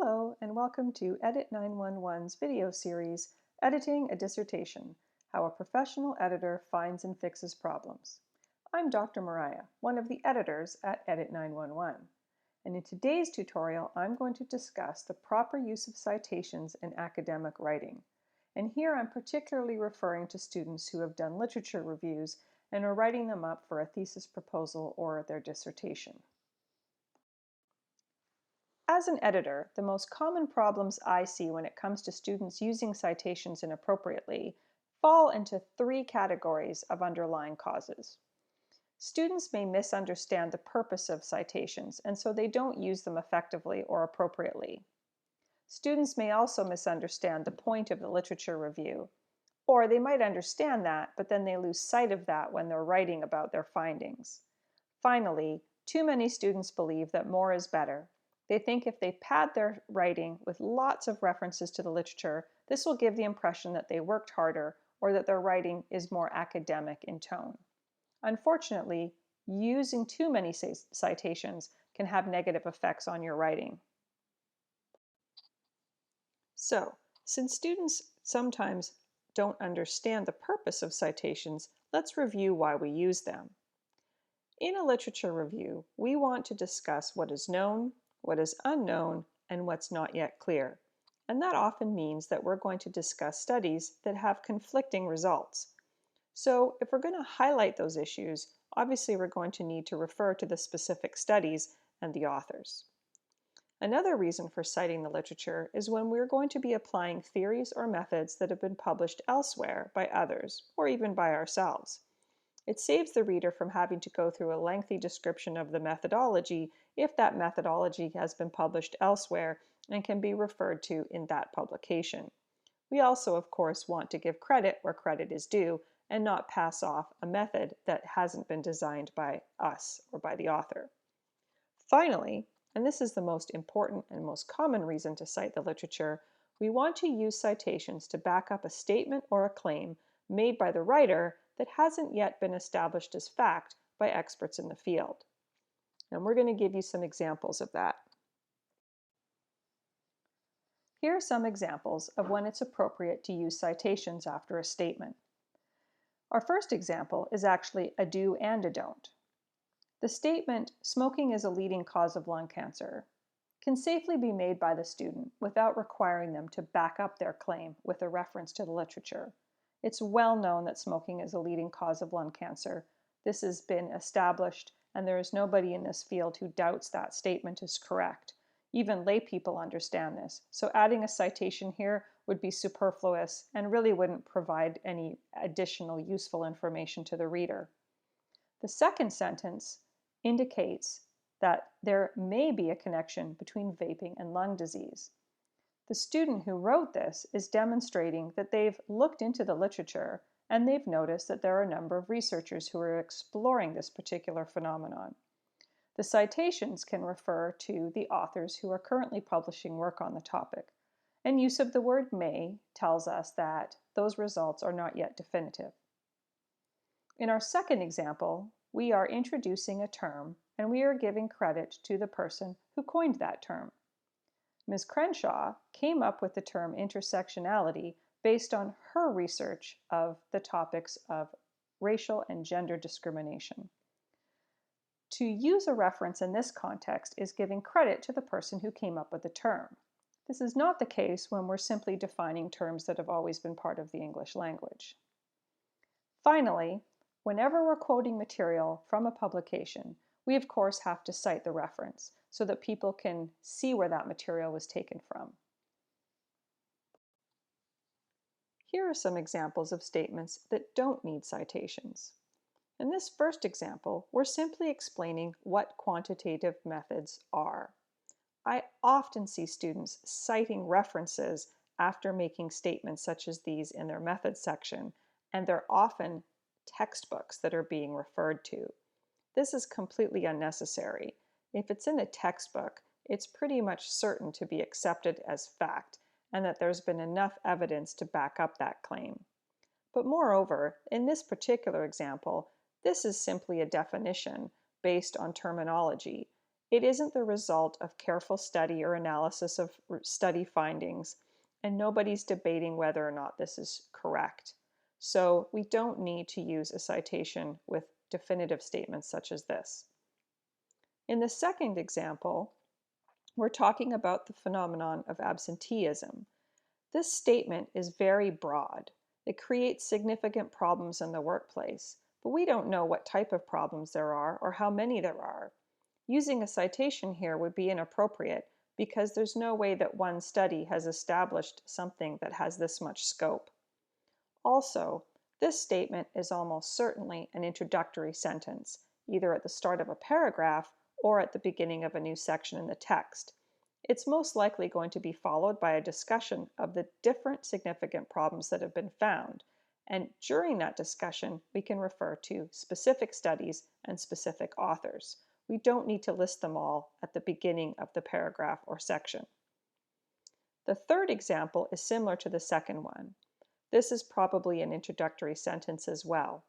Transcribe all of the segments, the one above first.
Hello and welcome to Edit 911's video series, Editing a Dissertation, How a Professional Editor Finds and Fixes Problems. I'm Dr. Mariah, one of the editors at Edit 911. And in today's tutorial, I'm going to discuss the proper use of citations in academic writing. And here I'm particularly referring to students who have done literature reviews and are writing them up for a thesis proposal or their dissertation. As an editor, the most common problems I see when it comes to students using citations inappropriately fall into three categories of underlying causes. Students may misunderstand the purpose of citations, and so they don't use them effectively or appropriately. Students may also misunderstand the point of the literature review, or they might understand that, but then they lose sight of that when they're writing about their findings. Finally, too many students believe that more is better. They think if they pad their writing with lots of references to the literature, this will give the impression that they worked harder or that their writing is more academic in tone. Unfortunately, using too many citations can have negative effects on your writing. So, since students sometimes don't understand the purpose of citations, let's review why we use them. In a literature review, we want to discuss what is known, what is unknown, and what's not yet clear. And that often means that we're going to discuss studies that have conflicting results. So if we're going to highlight those issues, obviously we're going to need to refer to the specific studies and the authors. Another reason for citing the literature is when we're going to be applying theories or methods that have been published elsewhere by others, or even by ourselves. It saves the reader from having to go through a lengthy description of the methodology if that methodology has been published elsewhere and can be referred to in that publication. We also, of course, want to give credit where credit is due and not pass off a method that hasn't been designed by us or by the author. Finally, and this is the most important and most common reason to cite the literature, we want to use citations to back up a statement or a claim made by the writer that hasn't yet been established as fact by experts in the field. And we're going to give you some examples of that. Here are some examples of when it's appropriate to use citations after a statement. Our first example is actually a do and a don't. The statement, "Smoking is a leading cause of lung cancer," can safely be made by the student without requiring them to back up their claim with a reference to the literature. It's well known that smoking is a leading cause of lung cancer. This has been established, and there is nobody in this field who doubts that statement is correct. Even lay people understand this, so adding a citation here would be superfluous and really wouldn't provide any additional useful information to the reader. The second sentence indicates that there may be a connection between vaping and lung disease. The student who wrote this is demonstrating that they've looked into the literature and they've noticed that there are a number of researchers who are exploring this particular phenomenon. The citations can refer to the authors who are currently publishing work on the topic, and use of the word may tells us that those results are not yet definitive. In our second example, we are introducing a term and we are giving credit to the person who coined that term. Ms. Crenshaw came up with the term intersectionality based on her research of the topics of racial and gender discrimination. To use a reference in this context is giving credit to the person who came up with the term. This is not the case when we're simply defining terms that have always been part of the English language. Finally, whenever we're quoting material from a publication, we of course have to cite the reference so that people can see where that material was taken from. Here are some examples of statements that don't need citations. In this first example, we're simply explaining what quantitative methods are. I often see students citing references after making statements such as these in their methods section, and they're often textbooks that are being referred to. This is completely unnecessary. If it's in a textbook, it's pretty much certain to be accepted as fact, and that there's been enough evidence to back up that claim. But moreover, in this particular example, this is simply a definition based on terminology. It isn't the result of careful study or analysis of study findings, and nobody's debating whether or not this is correct. So we don't need to use a citation with definitive statements such as this. In the second example, we're talking about the phenomenon of absenteeism. This statement is very broad. It creates significant problems in the workplace, but we don't know what type of problems there are or how many there are. Using a citation here would be inappropriate because there's no way that one study has established something that has this much scope. Also, this statement is almost certainly an introductory sentence, either at the start of a paragraph or at the beginning of a new section in the text. It's most likely going to be followed by a discussion of the different significant problems that have been found, and during that discussion, we can refer to specific studies and specific authors. We don't need to list them all at the beginning of the paragraph or section. The third example is similar to the second one. This is probably an introductory sentence as well.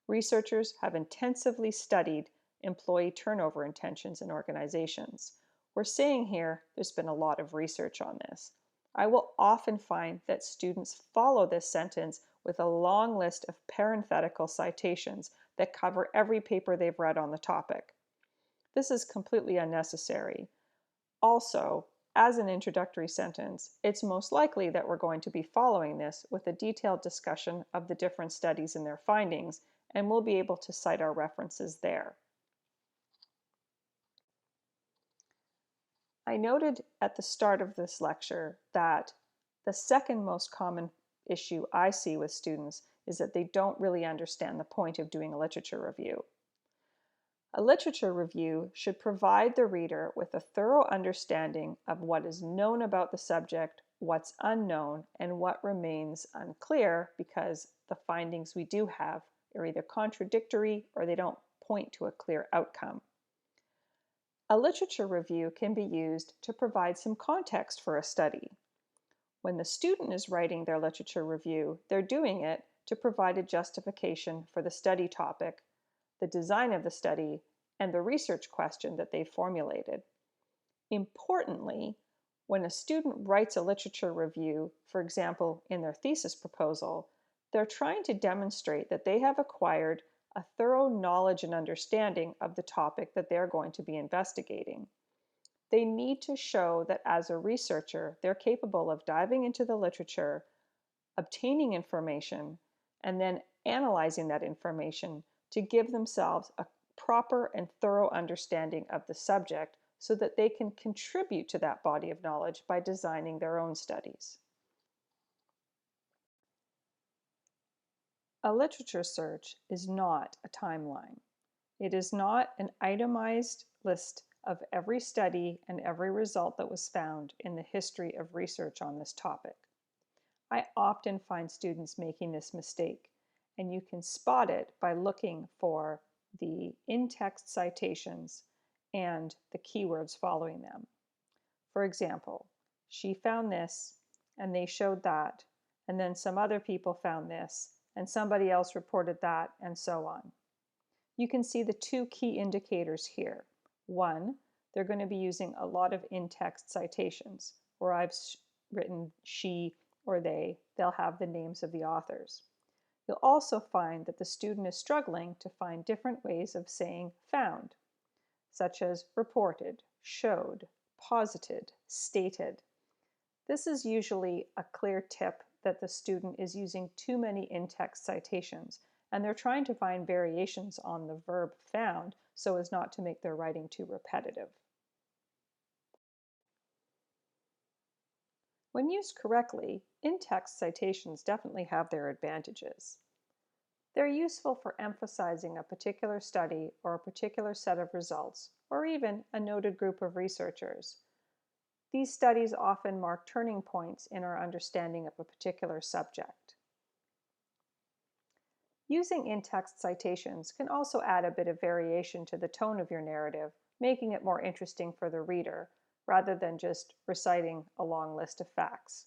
Researchers have intensively studied employee turnover intentions in organizations. We're saying here there's been a lot of research on this. I will often find that students follow this sentence with a long list of parenthetical citations that cover every paper they've read on the topic. This is completely unnecessary. Also, as an introductory sentence, it's most likely that we're going to be following this with a detailed discussion of the different studies and their findings, and we'll be able to cite our references there. I noted at the start of this lecture that the second most common issue I see with students is that they don't really understand the point of doing a literature review. A literature review should provide the reader with a thorough understanding of what is known about the subject, what's unknown, and what remains unclear because the findings we do have are either contradictory or they don't point to a clear outcome. A literature review can be used to provide some context for a study. When the student is writing their literature review, they're doing it to provide a justification for the study topic, the design of the study, and the research question that they formulated. Importantly, when a student writes a literature review, for example, in their thesis proposal, they're trying to demonstrate that they have acquired a thorough knowledge and understanding of the topic that they're going to be investigating. They need to show that as a researcher, they're capable of diving into the literature, obtaining information, and then analyzing that information to give themselves a proper and thorough understanding of the subject so that they can contribute to that body of knowledge by designing their own studies. A literature search is not a timeline. It is not an itemized list of every study and every result that was found in the history of research on this topic. I often find students making this mistake, and you can spot it by looking for the in-text citations and the keywords following them. For example, she found this, and they showed that, and then some other people found this, and somebody else reported that, and so on. You can see the two key indicators here. One, they're going to be using a lot of in-text citations. Where I've written she or they, they'll have the names of the authors. You'll also find that the student is struggling to find different ways of saying found, such as reported, showed, posited, stated. This is usually a clear tip that the student is using too many in-text citations, and they're trying to find variations on the verb found so as not to make their writing too repetitive. When used correctly, in-text citations definitely have their advantages. They're useful for emphasizing a particular study or a particular set of results, or even a noted group of researchers. These studies often mark turning points in our understanding of a particular subject. Using in-text citations can also add a bit of variation to the tone of your narrative, making it more interesting for the reader, rather than just reciting a long list of facts.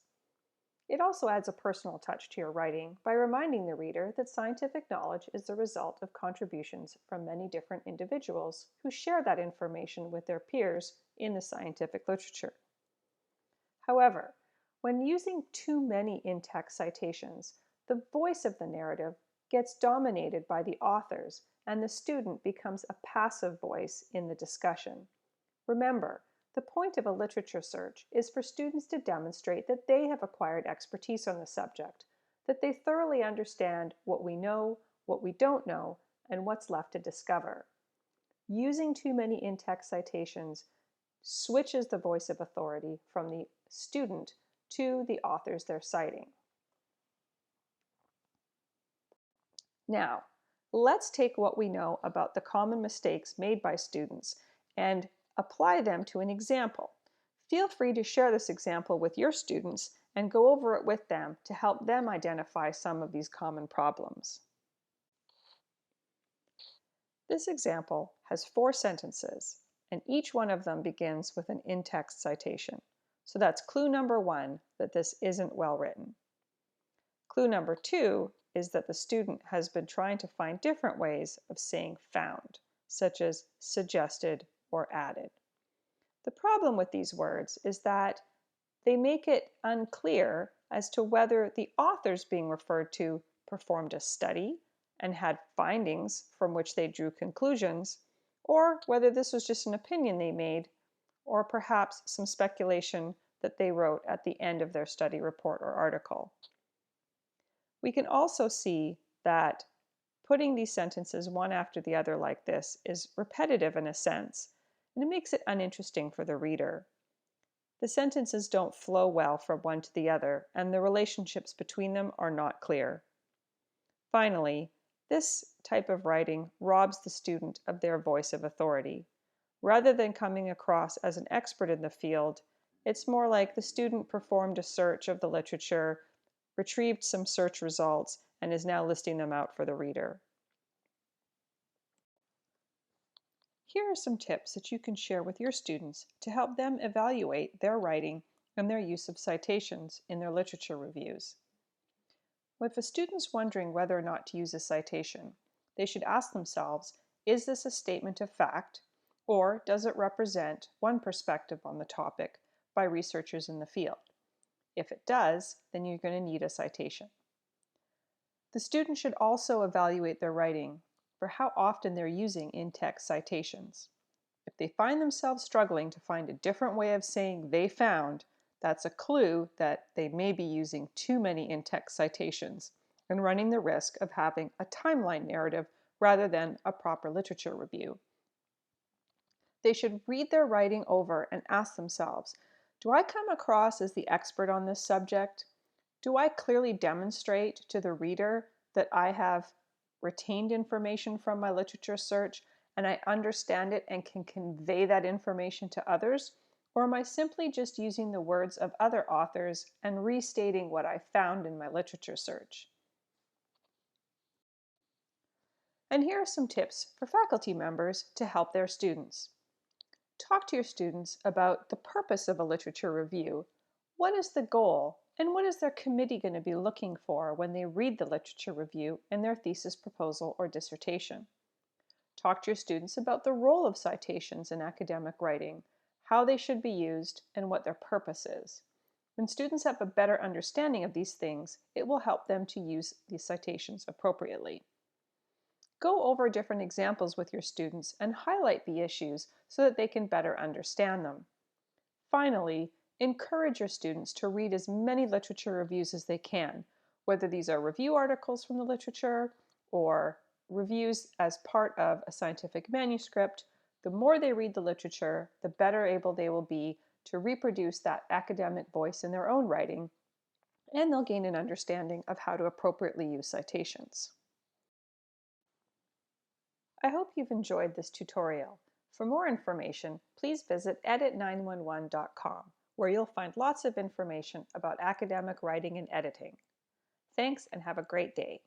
It also adds a personal touch to your writing by reminding the reader that scientific knowledge is the result of contributions from many different individuals who share that information with their peers in the scientific literature. However, when using too many in-text citations, the voice of the narrative gets dominated by the authors, and the student becomes a passive voice in the discussion. Remember, the point of a literature search is for students to demonstrate that they have acquired expertise on the subject, that they thoroughly understand what we know, what we don't know, and what's left to discover. Using too many in-text citations switches the voice of authority from the student to the authors they're citing. Now, let's take what we know about the common mistakes made by students and apply them to an example. Feel free to share this example with your students and go over it with them to help them identify some of these common problems. This example has 4 sentences, and each one of them begins with an in-text citation. So that's clue number 1, that this isn't well written. Clue number 2 is that the student has been trying to find different ways of saying found, such as suggested or added. The problem with these words is that they make it unclear as to whether the authors being referred to performed a study and had findings from which they drew conclusions, or whether this was just an opinion they made, or perhaps some speculation that they wrote at the end of their study report or article. We can also see that putting these sentences one after the other like this is repetitive in a sense, and it makes it uninteresting for the reader. The sentences don't flow well from one to the other, and the relationships between them are not clear. Finally, this type of writing robs the student of their voice of authority. Rather than coming across as an expert in the field, it's more like the student performed a search of the literature, retrieved some search results, and is now listing them out for the reader. Here are some tips that you can share with your students to help them evaluate their writing and their use of citations in their literature reviews. If a student's wondering whether or not to use a citation, they should ask themselves, is this a statement of fact, or does it represent one perspective on the topic by researchers in the field? If it does, then you're going to need a citation. The student should also evaluate their writing for how often they're using in-text citations. If they find themselves struggling to find a different way of saying they found, that's a clue that they may be using too many in-text citations and running the risk of having a timeline narrative rather than a proper literature review. They should read their writing over and ask themselves, do I come across as the expert on this subject? Do I clearly demonstrate to the reader that I have retained information from my literature search and I understand it and can convey that information to others? Or am I simply just using the words of other authors and restating what I found in my literature search? And here are some tips for faculty members to help their students. Talk to your students about the purpose of a literature review. What is the goal, and what is their committee going to be looking for when they read the literature review in their thesis proposal or dissertation? Talk to your students about the role of citations in academic writing, how they should be used, and what their purpose is. When students have a better understanding of these things, it will help them to use these citations appropriately. Go over different examples with your students and highlight the issues so that they can better understand them. Finally, encourage your students to read as many literature reviews as they can, whether these are review articles from the literature or reviews as part of a scientific manuscript. The more they read the literature, the better able they will be to reproduce that academic voice in their own writing, and they'll gain an understanding of how to appropriately use citations. I hope you've enjoyed this tutorial. For more information, please visit edit911.com, where you'll find lots of information about academic writing and editing. Thanks, and have a great day.